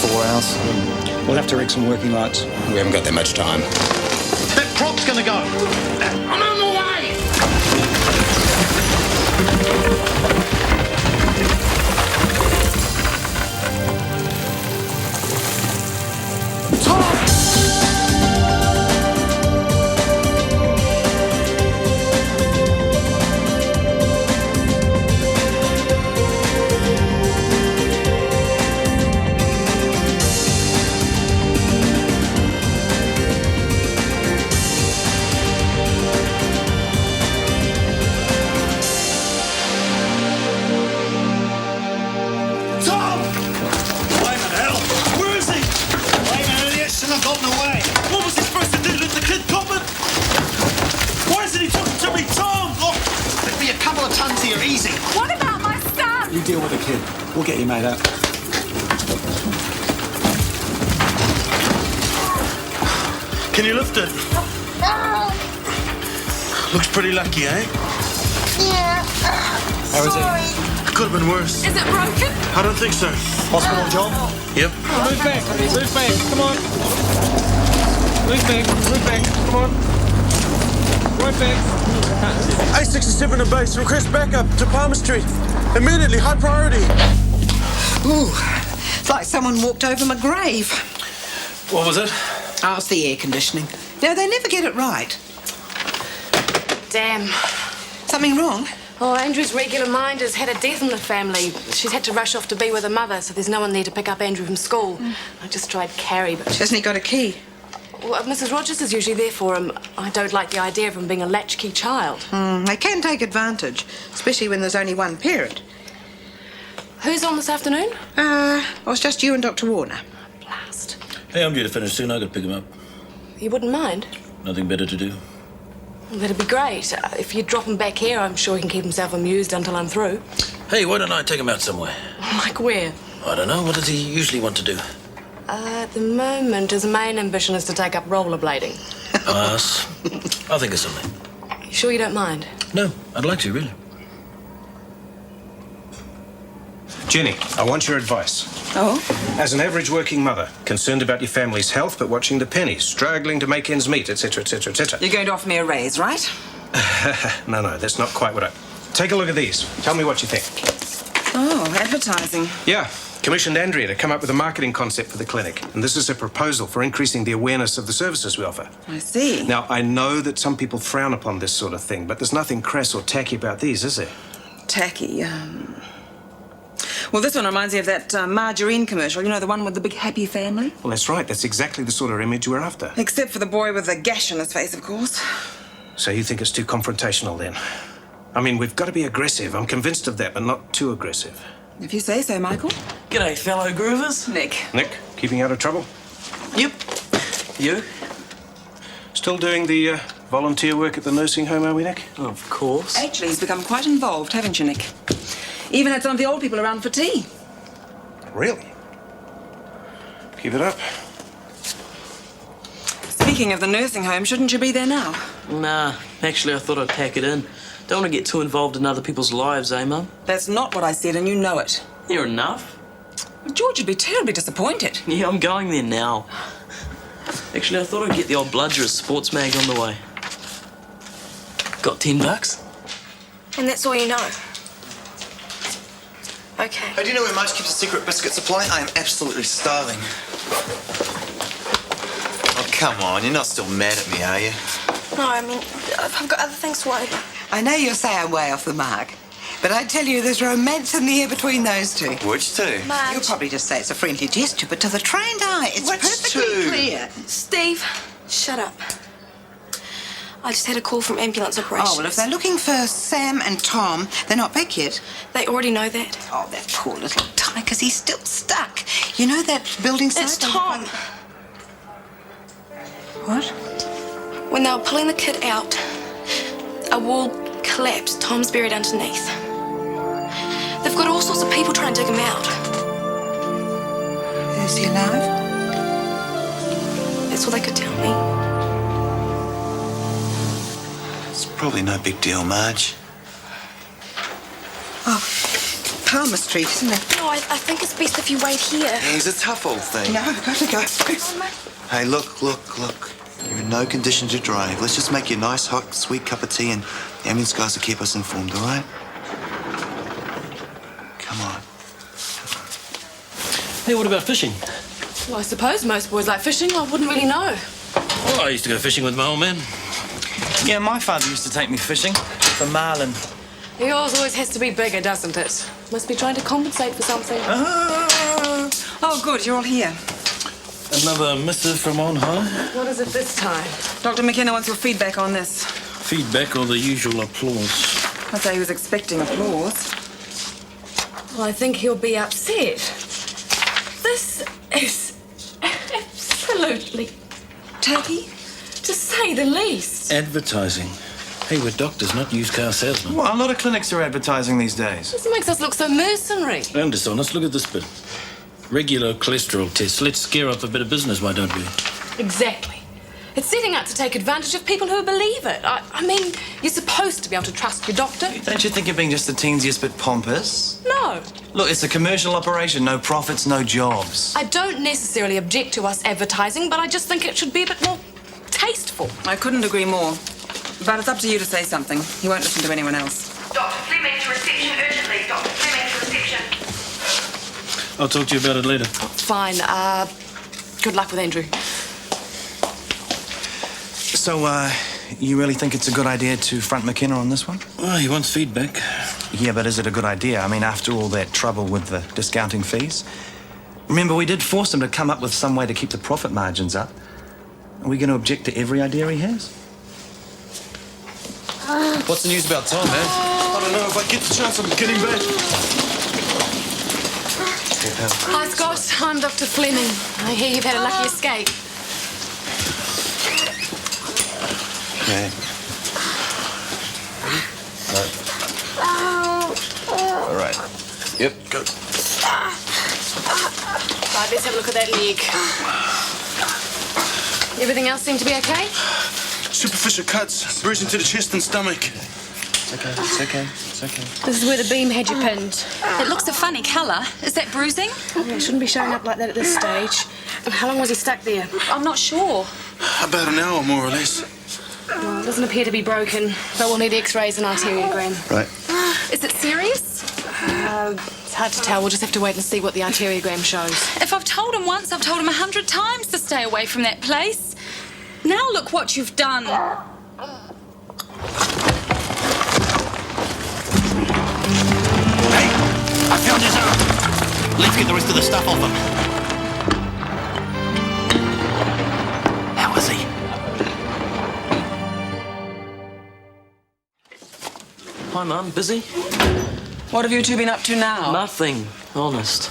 4 hours. We'll have to rig some working lights. We haven't got that much time. That prop's gonna go. I'm on the way! Tom! Easy. What about my son? You deal with the kid. We'll get you made up. Can you lift it? Looks pretty lucky, eh? Yeah. How is it? Could have been worse. Is it broken? I don't think so. Hospital job? Yep. Move back. Move back. Come on. Move back. Move back. Come on. Right back. A67 to base. Request backup to Palmer Street. Immediately. High priority. Ooh, it's like someone walked over my grave. What was it? Oh, it's the air conditioning. No, they never get it right. Damn. Something wrong? Oh, Andrew's regular minder's had a death in the family. She's had to rush off to be with her mother, so there's no one there to pick up Andrew from school. I just tried Carrie, but... Hasn't he got a key? Well, Mrs. Rogers is usually there for him. I don't like the idea of him being a latchkey child. They can take advantage, especially when there's only one parent. Who's on this afternoon? Well, it's just you and Dr. Warner. Blast. Hey, I'm due to finish soon. I've got to pick him up. You wouldn't mind? Nothing better to do. Well, that'd be great. If you drop him back here, I'm sure he can keep himself amused until I'm through. Hey, why don't I take him out somewhere? Like where? I don't know. What does he usually want to do? At the moment, his main ambition is to take up rollerblading. Pass. I'll think of something. You sure you don't mind? No, I'd like to, really. Jenny, I want your advice. Oh? As an average working mother, concerned about your family's health but watching the pennies, struggling to make ends meet, etc., etc., etc. You're going to offer me a raise, right? No, that's not quite what I... Take a look at these. Tell me what you think. Oh, advertising. Yeah. Commissioned Andrea to come up with a marketing concept for the clinic. And this is a proposal for increasing the awareness of the services we offer. I see. Now, I know that some people frown upon this sort of thing, but there's nothing crass or tacky about these, is there? Tacky, Well, this one reminds me of that margarine commercial, you know, the one with the big happy family? Well, that's right. That's exactly the sort of image we're after. Except for the boy with the gash in his face, of course. So you think it's too confrontational, then? I mean, we've got to be aggressive. I'm convinced of that, but not too aggressive. If you say so, Michael. G'day, fellow groovers. Nick. Nick, keeping out of trouble? Yep. You? Still doing the volunteer work at the nursing home, are we, Nick? Of course. Actually, he's become quite involved, haven't you, Nick? Even had some of the old people around for tea. Really? Keep it up. Speaking of the nursing home, shouldn't you be there now? Nah, actually I thought I'd pack it in. Don't want to get too involved in other people's lives, eh, Mum? That's not what I said, and you know it. Near enough. George would be terribly disappointed. Yeah, I'm going there now. Actually, I thought I'd get the old bludger sports mag on the way. Got $10? And that's all you know? Okay. Hey, do you know where Marge keeps a secret biscuit supply? I am absolutely starving. Oh, come on. You're not still mad at me, are you? No, I mean, I've got other things to worry about. I know you'll say I'm way off the mark, but I tell you, there's romance in the air between those two. Which two? Marge. You'll probably just say it's a friendly gesture, but to the trained eye, it's Which perfectly two? clear. Steve, shut up. I just had a call from ambulance operations. Oh, well, if they're looking for Sam and Tom, they're not back yet. They already know that. Oh, that poor little tyke, he's still stuck. You know that building site? It's Tom. What? When they were pulling the kid out, a wall collapsed. Tom's buried underneath. They've got all sorts of people trying to dig him out. Is he alive? That's all they could tell me. It's probably no big deal, Marge. Oh, Palmer Street, isn't it? No, I think it's best if you wait here. He's a tough old thing. No, I've got to go. Hey, look. You're in no condition to drive. Let's just make you a nice, hot, sweet cup of tea, and the ambulance guys will keep us informed, all right? Come on. Hey, what about fishing? Well, I suppose most boys like fishing. I wouldn't really know. Well, I used to go fishing with my old man. Yeah, my father used to take me fishing for marlin. Yours always has to be bigger, doesn't it? Must be trying to compensate for something. Oh, good, you're all here. Another missive from on high? What is it this time? Dr. McKenna wants your feedback on this. Feedback or the usual applause? I'd say he was expecting applause. Well, I think he'll be upset. This is absolutely tacky, to say the least. Advertising. Hey, we're doctors, not used car salesmen. Well, a lot of clinics are advertising these days. This makes us look so mercenary. I'm dishonest. Look at this bit. Regular cholesterol tests. Let's scare up a bit of business, why don't we? Exactly. It's setting out to take advantage of people who believe it. I mean, you're supposed to be able to trust your doctor. Don't you think you're being just the teенsiest bit pompous? No. Look, it's a commercial operation. No profits, no jobs. I don't necessarily object to us advertising, but I just think it should be a bit more tasteful. I couldn't agree more. But it's up to you to say something. He won't listen to anyone else. Dr. Fleming to reception urgently. Dr. Fleming to reception. I'll talk to you about it later. Fine. Good luck with Andrew. So, you really think it's a good idea to front McKenna on this one? Well, he wants feedback. Yeah, but is it a good idea? I mean, after all that trouble with the discounting fees? Remember, we did force him to come up with some way to keep the profit margins up. Are we going to object to every idea he has? What's the news about Tom, man? I don't know. If I get the chance, I'm getting back. Hi, Scott. I'm Dr. Fleming. I hear you've had a lucky escape. Okay. All right. Yep, go. Right, let's have a look at that leg. Everything else seem to be okay? Superficial cuts, bruising to the chest and stomach. It's okay. This is where the beam had you pinned. It looks a funny colour. Is that bruising? Yeah, it shouldn't be showing up like that at this stage. How long was he stuck there? I'm not sure. About an hour, more or less. Well, it doesn't appear to be broken, but we'll need x-rays and arteriogram. Right. Is it serious? It's hard to tell. We'll just have to wait and see what the arteriogram shows. If I've told him once, I've told him 100 times to stay away from that place. Now look what you've done. Hey, I found his arm. Let's get the rest of the stuff off him. How is he? Hi, Mum. Busy? What have you two been up to now? Nothing. Honest.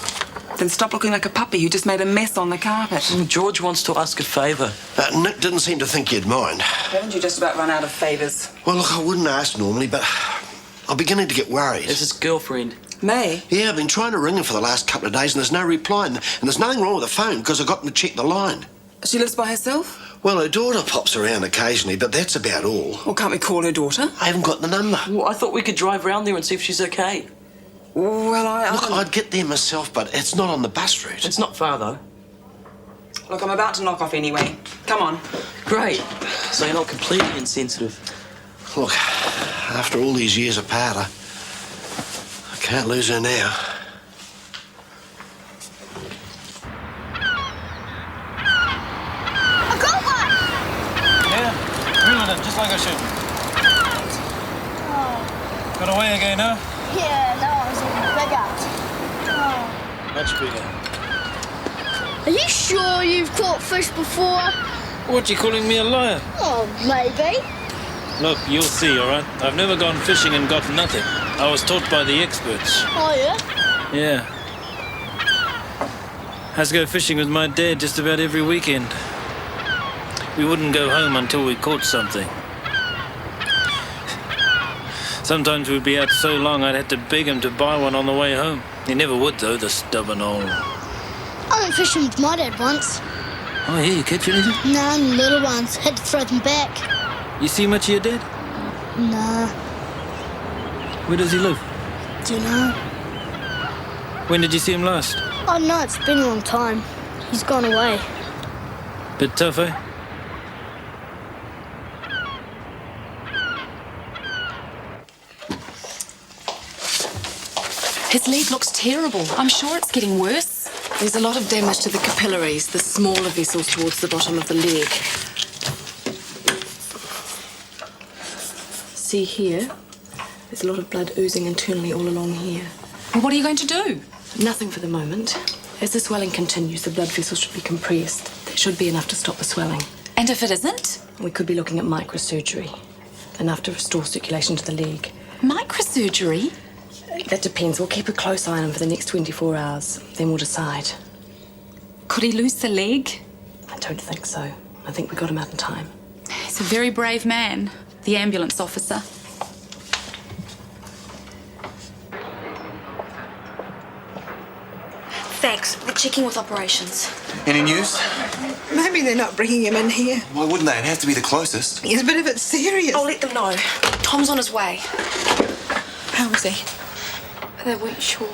Then stop looking like a puppy who just made a mess on the carpet. George wants to ask a favour. Nick didn't seem to think you'd mind. Haven't you just about run out of favours? Well, look, I wouldn't ask normally, but I'm beginning to get worried. It's his girlfriend. May? Yeah, I've been trying to ring her for the last couple of days and there's no reply. And there's nothing wrong with the phone because I got them to check the line. She lives by herself? Well, her daughter pops around occasionally, but that's about all. Well, can't we call her daughter? I haven't got the number. Well, I thought we could drive round there and see if she's okay. Well, Look, I'd get there myself, but it's not on the bus route. It's not far, though. Look, I'm about to knock off anyway. Come on. Great. So you're not completely insensitive. Look, after all these years apart, I can't lose her now. I got one! Yeah, reeled it, just like I should. Oh. Got away again, huh? Yeah, that one's even bigger. Oh. Much bigger. Are you sure you've caught fish before? What, you calling me a liar? Oh, maybe. Look, you'll see, all right? I've never gone fishing and got nothing. I was taught by the experts. Oh, yeah? Yeah. I used to go fishing with my dad just about every weekend. We wouldn't go home until we caught something. Sometimes we'd be out so long I'd have to beg him to buy one on the way home. He never would, though, the stubborn old... I went fishing with my dad once. Oh, yeah, you catch anything? No, little ones. Had to throw them back. You see much of your dad? Nah. Where does he live? Do you know? When did you see him last? Oh no, it's been a long time. He's gone away. Bit tough, eh? His leg looks terrible. I'm sure it's getting worse. There's a lot of damage to the capillaries, the smaller vessels towards the bottom of the leg. See here? There's a lot of blood oozing internally all along here. Well, what are you going to do? Nothing for the moment. As the swelling continues, the blood vessels should be compressed. That should be enough to stop the swelling. And if it isn't? We could be looking at microsurgery. Enough to restore circulation to the leg. Microsurgery? That depends. We'll keep a close eye on him for the next 24 hours. Then we'll decide. Could he lose the leg? I don't think so. I think we got him out in time. He's a very brave man, the ambulance officer. Thanks. We're checking with operations. Any news? Maybe they're not bringing him in here. Why wouldn't they? It'd have to be the closest. Yes, but if it's serious... I'll let them know. Tom's on his way. How is he? They weren't sure.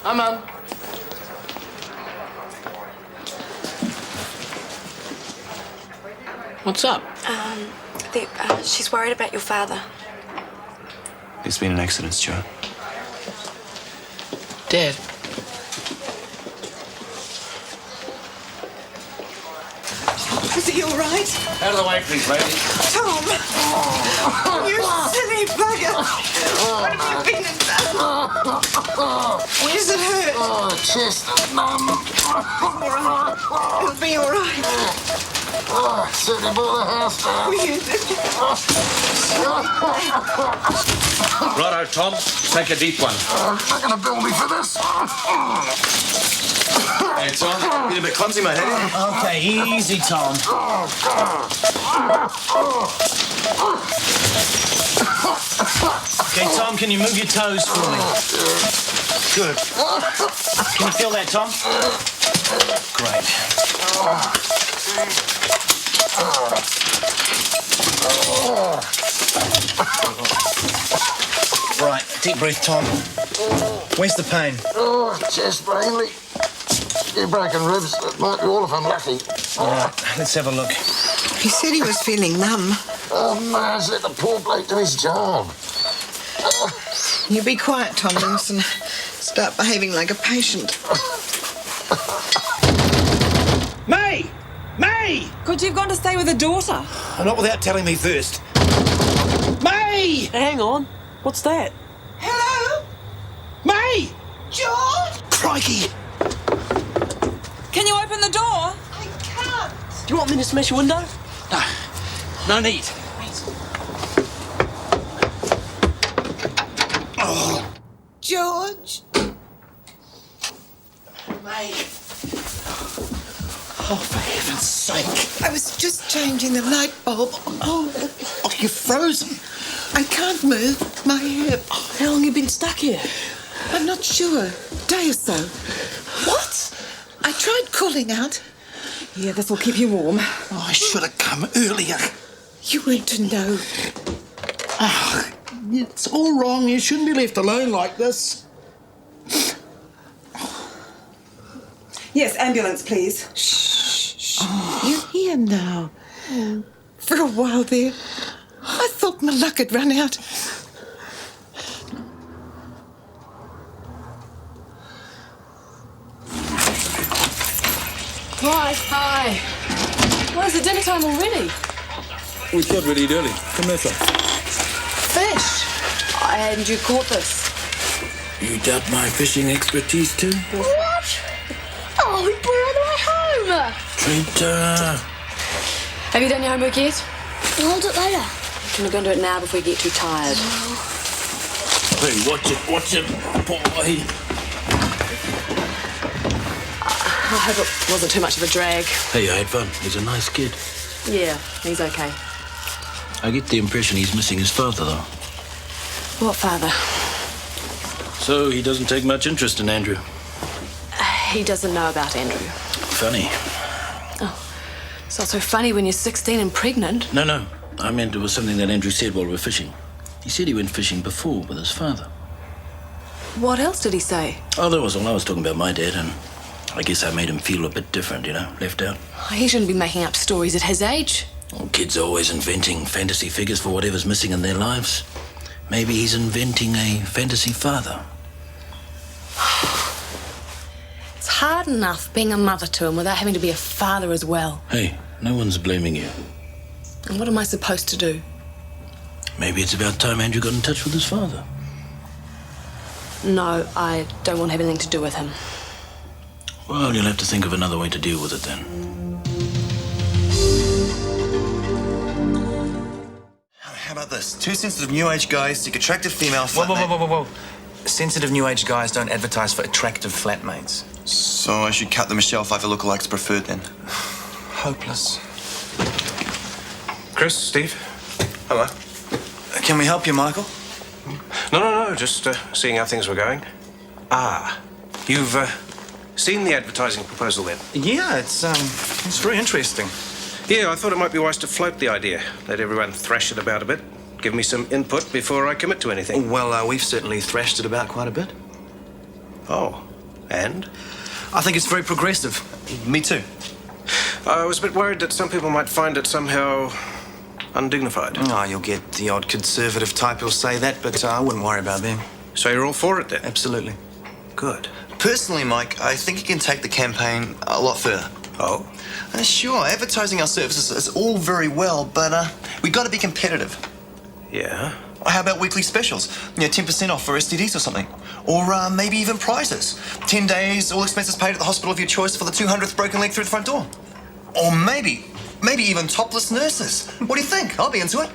Hi, Mum. What's up? She's worried about your father. There's been an accident, Stuart. Dad. Is he all right? Out of the way, please, lady. Tom! You silly bugger! What have you been and done? Where does it hurt? Oh, chest, numb. All right. It'll be all right. Oh, certainly brought the house down. Righto, Tom. Take a deep one. Not going to bill me for this. Hey, Tom. Been a bit clumsy, mate, haven't you? Okay, easy, Tom. Okay, Tom, can you move your toes for me? Good. Can you feel that, Tom? Great. Right, deep breath, Tom. Where's the pain? Oh, chest mainly. Few broken ribs. It might be all if I'm lucky. All right, let's have a look. He said he was feeling numb. Oh, man, set the poor bloke to his job. You be quiet, Tom Wilson. Start behaving like a patient. May! May! Could you have gone to stay with a daughter? Not without telling me first. May! Hang on. What's that? Hello? May! George? Crikey! Can you open the door? I can't. Do you want me to smash your window? No. No need. Oh. George? May. Oh, for heaven's sake. I was just changing the light bulb. Oh, you're frozen. I can't move my hip. How long have you been stuck here? I'm not sure. Day or so. What? I tried calling out. Yeah, this will keep you warm. Oh, I should have come earlier. You weren't to know. Oh, it's all wrong. You shouldn't be left alone like this. Yes, ambulance, please. Shh. You're here now. For a while there, I thought my luck had run out. Hi. Why is it dinner time already? We thought we'd eat early. Come here, son. Fish. And you caught this. You doubt my fishing expertise, too? What? Oh, we brought it all the way home. Traitor. Have you done your homework yet? I'll do it later. Can we go and do it now before you get too tired? Hey, watch it, boy. I hope it wasn't too much of a drag. Hey, I had fun. He's a nice kid. Yeah, he's okay. I get the impression he's missing his father, though. What father? So he doesn't take much interest in Andrew. He doesn't know about Andrew. Funny. Oh, it's not so funny when you're 16 and pregnant. No. I meant it was something that Andrew said while we were fishing. He said he went fishing before with his father. What else did he say? Oh, that was all. I was talking about my dad, and I guess I made him feel a bit different, you know, left out. He shouldn't be making up stories at his age. Well, kids are always inventing fantasy figures for whatever's missing in their lives. Maybe he's inventing a fantasy father. It's hard enough being a mother to him without having to be a father as well. Hey, no one's blaming you. And what am I supposed to do? Maybe it's about time Andrew got in touch with his father. No, I don't want to have anything to do with him. Well, you'll have to think of another way to deal with it then. How about this? Two sensitive new age guys seek attractive female Whoa, flatmate. whoa. Sensitive new age guys don't advertise for attractive flatmates. So I should cut the Michelle Pfeiffer lookalikes preferred then. Hopeless. Chris, Steve. Hello. Can we help you, Michael? No, just seeing how things were going. Ah, you've seen the advertising proposal then? Yeah, it's very interesting. Yeah, I thought it might be wise to float the idea. Let everyone thrash it about a bit. Give me some input before I commit to anything. Well, we've certainly thrashed it about quite a bit. Oh, and? I think it's very progressive. Me too. I was a bit worried that some people might find it somehow undignified. Oh, you'll get the odd conservative type who'll say that, but I wouldn't worry about them. So you're all for it then? Absolutely. Good. Personally, Mike, I think you can take the campaign a lot further. Oh? Sure, advertising our services is all very well, but we've got to be competitive. Yeah? How about weekly specials? 10% off for STDs or something. Or maybe even prizes. 10 days, all expenses paid at the hospital of your choice for the 200th broken leg through the front door. Or maybe even topless nurses. What do you think? I'll be into it.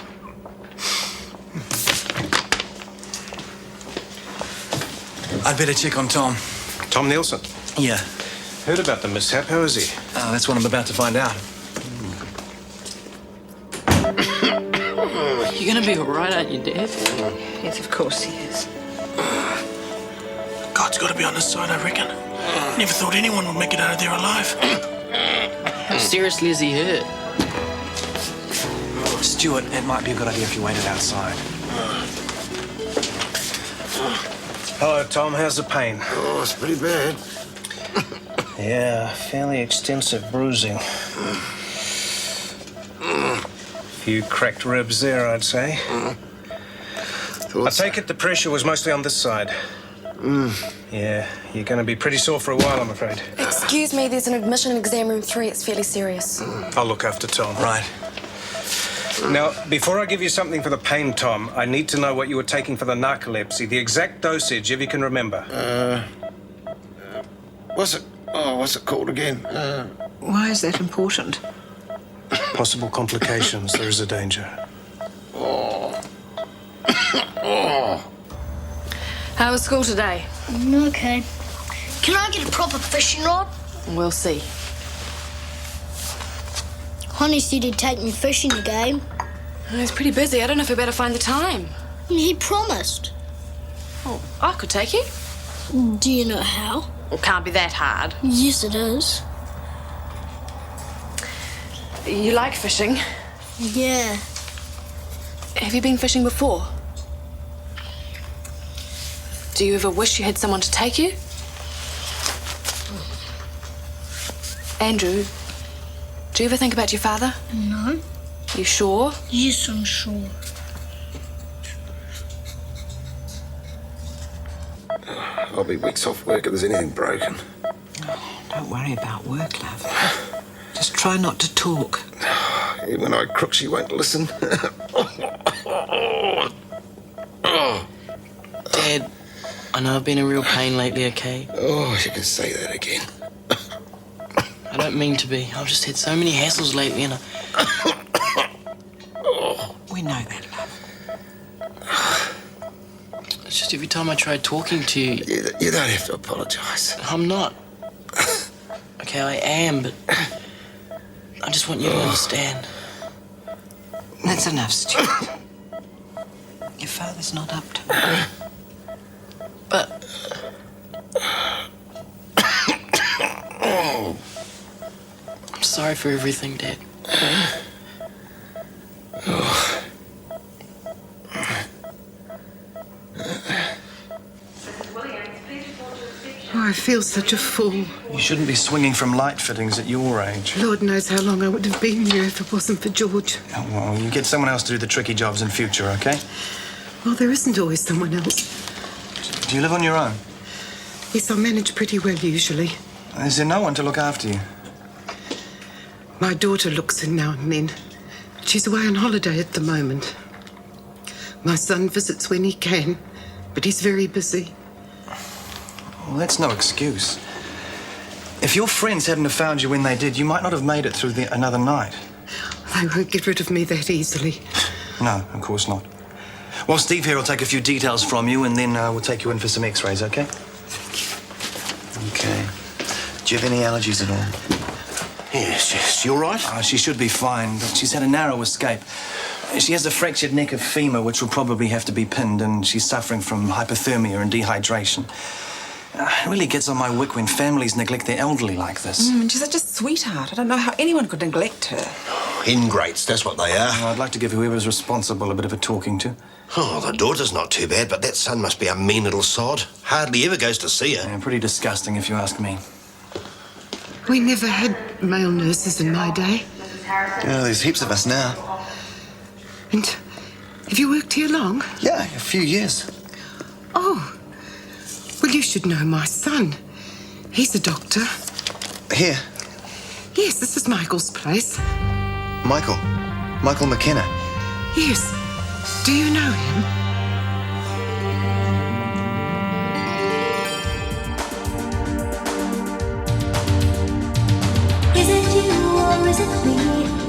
I'd better check on Tom. Tom Nielsen? Yeah. Heard about the mishap. How is he? That's what I'm about to find out. You're gonna be all right, aren't you, Dad? Yes, of course he is. God's got to be on his side, I reckon. Never thought anyone would make it out of there alive. How seriously is he hurt? Stuart, it might be a good idea if you waited outside. Hello, Tom. How's the pain? Oh, it's pretty bad. Yeah, fairly extensive bruising. Few cracked ribs there, I'd say. I take it the pressure was mostly on this side. Yeah, you're going to be pretty sore for a while, I'm afraid. Excuse me, there's an admission in exam room 3. It's fairly serious. I'll look after Tom. Right. Now, before I give you something for the pain, Tom, I need to know what you were taking for the narcolepsy, the exact dosage, if you can remember. What's it called again? Why is that important? Possible complications. There is a danger. How was school today? Okay. Can I get a proper fishing rod? We'll see. Honey said he'd take me fishing again. He's pretty busy. I don't know if we better find the time. He promised. Oh, I could take you. Do you know how? Well, can't be that hard. Yes, it is. You like fishing? Yeah. Have you been fishing before? Do you ever wish you had someone to take you? Andrew, do you ever think about your father? No. You sure? Yes, I'm sure. I'll be weeks off work if there's anything broken. Don't worry about work, love. Just try not to talk. Even when I crook, she won't listen. Dad, I know I've been in real pain lately, okay? Oh, you can say that again. I don't mean to be. I've just had so many hassles lately and We know that, love. it's just every time I try talking to you... You don't have to apologise. I'm not. Okay, I am, but I just want you to understand. That's enough, Stuart. Your father's not up to it. But... I'm sorry for everything, Dad. Mrs. Williams. feel such a fool. You shouldn't be swinging from light fittings at your age. Lord knows how long I would have been here if it wasn't for George. Oh, well, you get someone else to do the tricky jobs in future, okay? Well, there isn't always someone else. Do you live on your own? Yes, I manage pretty well usually. Is there no one to look after you? My daughter looks in now and then. She's away on holiday at the moment. My son visits when he can, but he's very busy. Well, that's no excuse. If your friends hadn't have found you when they did, you might not have made it through another night. They won't get rid of me that easily. No, of course not. Well, Steve here will take a few details from you, and then we'll take you in for some x-rays, okay? Thank you. Okay. Do you have any allergies at all? Yes. You all right? She should be fine, but she's had a narrow escape. She has a fractured neck of femur, which will probably have to be pinned, and she's suffering from hypothermia and dehydration. It really gets on my wick when families neglect their elderly like this. And she's such a sweetheart. I don't know how anyone could neglect her. Ingrates, that's what they are. I'd like to give whoever's responsible a bit of a talking to. Oh, the daughter's not too bad, but that son must be a mean little sod. Hardly ever goes to see her. Yeah, pretty disgusting, if you ask me. We never had male nurses in my day. Yeah, there's heaps of us now. And have you worked here long? Yeah, a few years. Oh. Well, you should know my son. He's a doctor. Here? Yes, this is Michael's place. Michael McKenna. Yes. Do you know him? Is it you or is it me?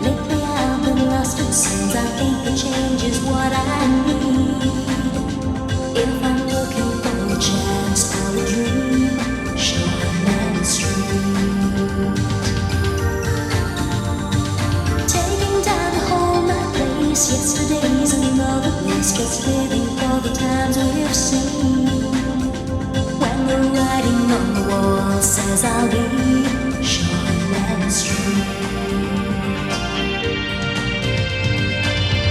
Lately I've been lost it seems. I think the change is what I need. If I'm looking for a chance for a dream, Shortland Street. Taking time to hold my place. Yesterday's another place. Just living for the times we've seen. When the writing on the wall says I'll be Shortland Street.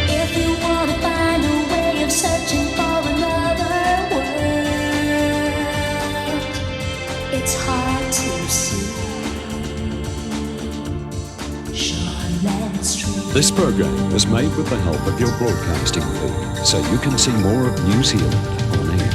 If you want to find a way of searching for another world, it's hard to see Shortland Street. This program is made with the help of your broadcasting fee, so you can see more of New Zealand on air.